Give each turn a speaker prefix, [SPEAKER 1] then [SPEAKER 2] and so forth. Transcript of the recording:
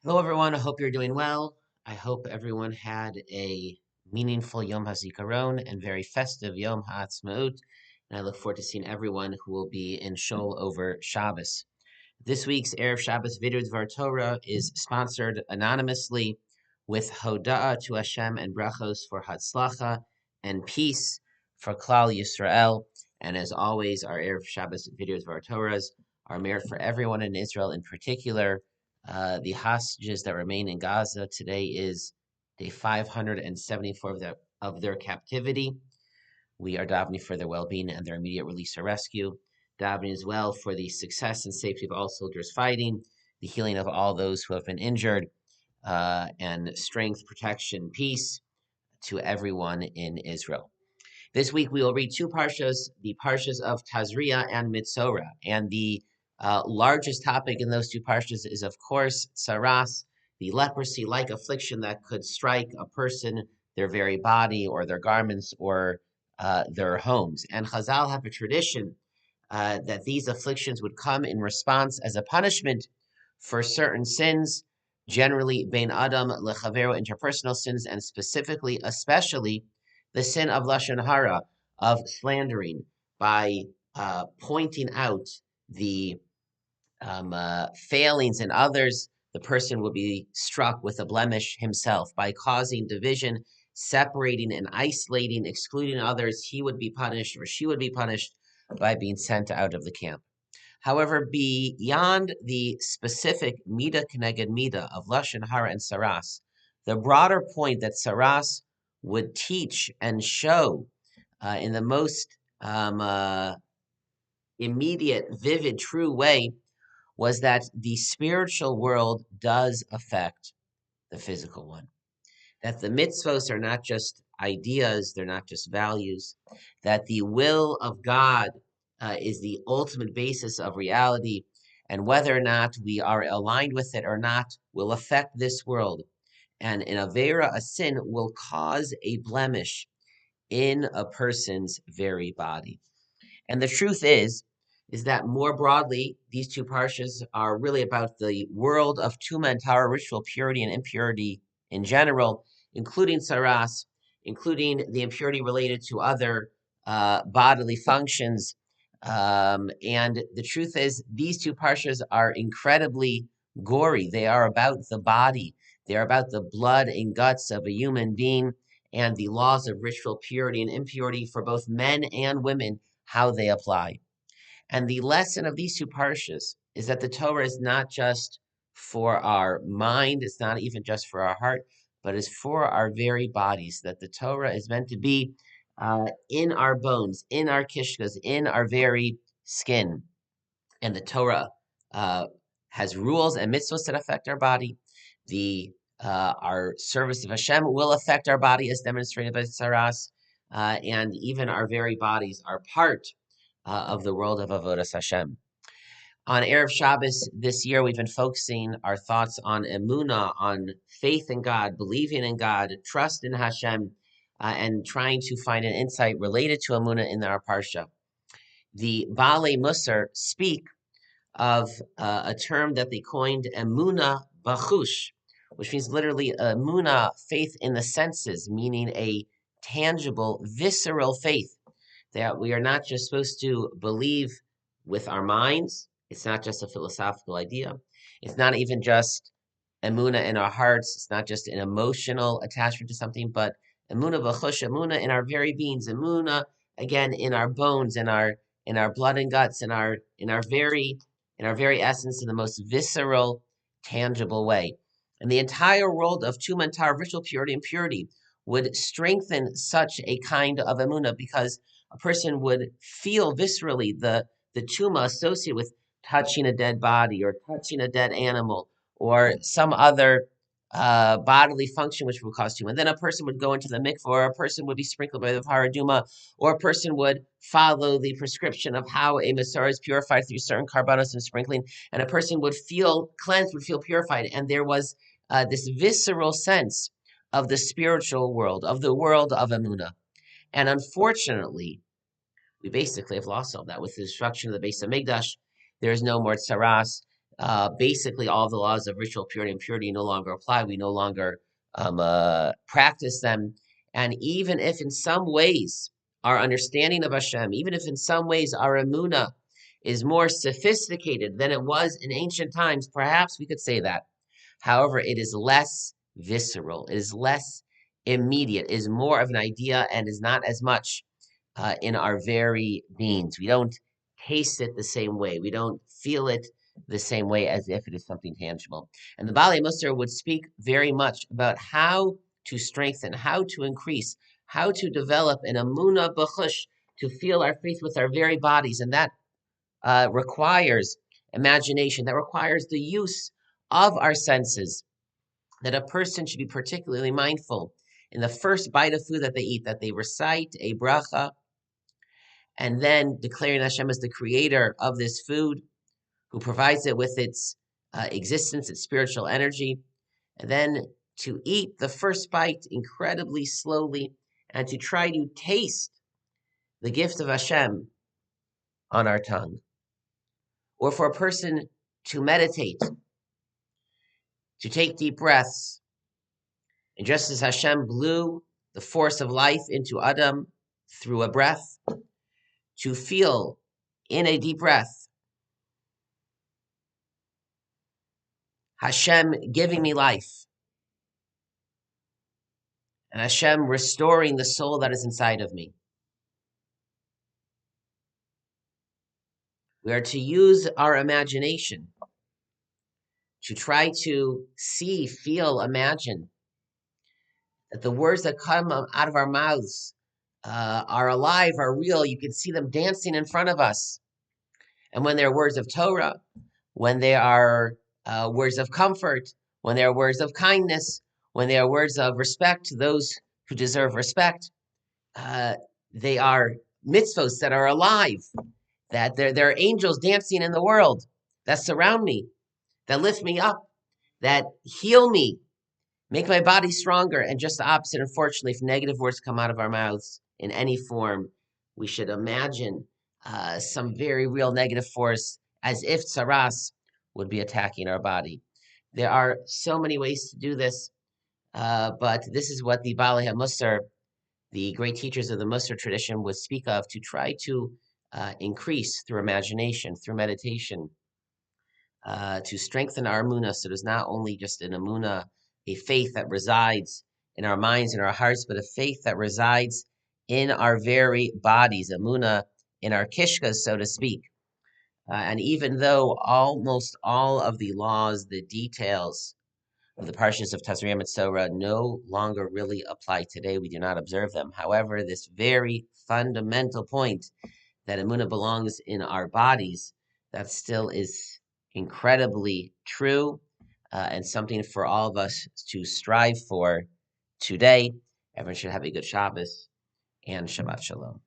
[SPEAKER 1] Hello, everyone. I hope you're doing well. I hope everyone had a meaningful Yom HaZikaron and very festive Yom HaAtzmaut. And I look forward to seeing everyone who will be in Shul over Shabbos. This week's Erev Shabbos Video Dvar Torah is sponsored anonymously with Hoda'ah to Hashem and brachos for Hatzlacha and peace for Klal Yisrael. And as always, our Erev Shabbos Video Dvar Torahs are merit for everyone in Israel, in particular the hostages that remain in Gaza. Today is day 574 of their captivity. We are davening for their well-being and their immediate release or rescue. Davening as well for the success and safety of all soldiers fighting, the healing of all those who have been injured, and strength, protection, peace to everyone in Israel. This week we will read two parshas, the parshas of Tazria and Metzora, and the largest topic in those two parshas is, of course, tsaras, the leprosy-like affliction that could strike a person, their very body, or their garments, or their homes. And Chazal have a tradition that these afflictions would come in response as a punishment for certain sins, generally bein adam lechavero, interpersonal sins, and specifically, especially, the sin of lashon hara, of slandering, by pointing out the failings in others. The person will be struck with a blemish himself. By causing division, separating and isolating, excluding others, he would be punished or she would be punished by being sent out of the camp. However, beyond the specific mida keneged mida of lashon hara and saras, the broader point that saras would teach and show in the most immediate, vivid, true way was that the spiritual world does affect the physical one. That the mitzvos are not just ideas, they're not just values, that the will of God is the ultimate basis of reality, and whether or not we are aligned with it or not will affect this world. And an avera, a sin, will cause a blemish in a person's very body. And the truth is that more broadly, these two parshas are really about the world of Tuma and Tara, ritual purity and impurity in general, including saras, including the impurity related to other bodily functions. And the truth is, these two parshas are incredibly gory. They are about the body. They are about the blood and guts of a human being and the laws of ritual purity and impurity for both men and women, how they apply. And the lesson of these two parshas is that the Torah is not just for our mind, it's not even just for our heart, but is for our very bodies. That the Torah is meant to be in our bones, in our kishkes, in our very skin. And the Torah has rules and mitzvahs that affect our body. The our service of Hashem will affect our body, as demonstrated by Saras, and even our very bodies are part of the world of Avodas Hashem. On Erev Shabbos this year, we've been focusing our thoughts on Emuna, on faith in God, believing in God, trust in Hashem, and trying to find an insight related to Emuna in our Parsha. The Baalei Musar speak of a term that they coined Emuna Bachush, which means literally Emuna, faith in the senses, meaning a tangible, visceral faith. That we are not just supposed to believe with our minds. It's not just a philosophical idea. It's not even just emuna in our hearts. It's not just an emotional attachment to something, but emuna v'chush, emuna in our very beings, emuna again in our bones, in our blood and guts, in our very essence, in the most visceral, tangible way. And the entire world of Tuma and Tara, ritual purity and purity, would strengthen such a kind of emuna because a person would feel viscerally the tuma associated with touching a dead body or touching a dead animal or some other bodily function which would cause tuma. And then a person would go into the mikvah, or a person would be sprinkled by the paraduma, or a person would follow the prescription of how a Masorah is purified through certain carbonos and sprinkling, and a person would feel cleansed, would feel purified. And there was this visceral sense of the spiritual world, of the world of Emuna. And unfortunately, we basically have lost all that. With the destruction of the base of Migdash, there is no more tsaras. basically all the laws of ritual purity and purity no longer apply. We no longer practice them. And even if in some ways our understanding of Hashem, even if in some ways our Emuna is more sophisticated than it was in ancient times, perhaps we could say that. However, it is less visceral, it is less immediate, it is more of an idea and is not as much in our very beings. We don't taste it the same way. We don't feel it the same way as if it is something tangible. And the Bali Musar would speak very much about how to strengthen, how to increase, how to develop an Emuna b'chush, to feel our faith with our very bodies. And that requires imagination, that requires the use of our senses, that a person should be particularly mindful in the first bite of food that they eat, that they recite a bracha, and then declaring Hashem as the creator of this food, who provides it with its existence, its spiritual energy, and then to eat the first bite incredibly slowly and to try to taste the gift of Hashem on our tongue. Or for a person to meditate, to take deep breaths, and just as Hashem blew the force of life into Adam through a breath, to feel in a deep breath Hashem giving me life, and Hashem restoring the soul that is inside of me. We are to use our imagination to try to see, feel, imagine that the words that come out of our mouths are alive, are real. You can see them dancing in front of us. And when they're words of Torah, when they are words of comfort, when they are words of kindness, when they are words of respect to those who deserve respect, they are mitzvos that are alive, that they're angels dancing in the world, that surround me, that lift me up, that heal me, make my body stronger. And just the opposite, unfortunately, if negative words come out of our mouths in any form, we should imagine some very real negative force, as if tsaras would be attacking our body. There are so many ways to do this, but this is what the Balei HaMusar, the great teachers of the Musar tradition, would speak of, to try to increase through imagination, through meditation, to strengthen our Emuna. So there's not only just an Emuna, a faith that resides in our minds and our hearts, but a faith that resides in our very bodies, Emuna in our Kishkes, so to speak. And even though almost all of the laws, the details of the parshas of Tazria-Metzora no longer really apply today, we do not observe them. However, this very fundamental point that Emuna belongs in our bodies, that still is incredibly true and something for all of us to strive for today. Everyone should have a good Shabbos and Shabbat Shalom.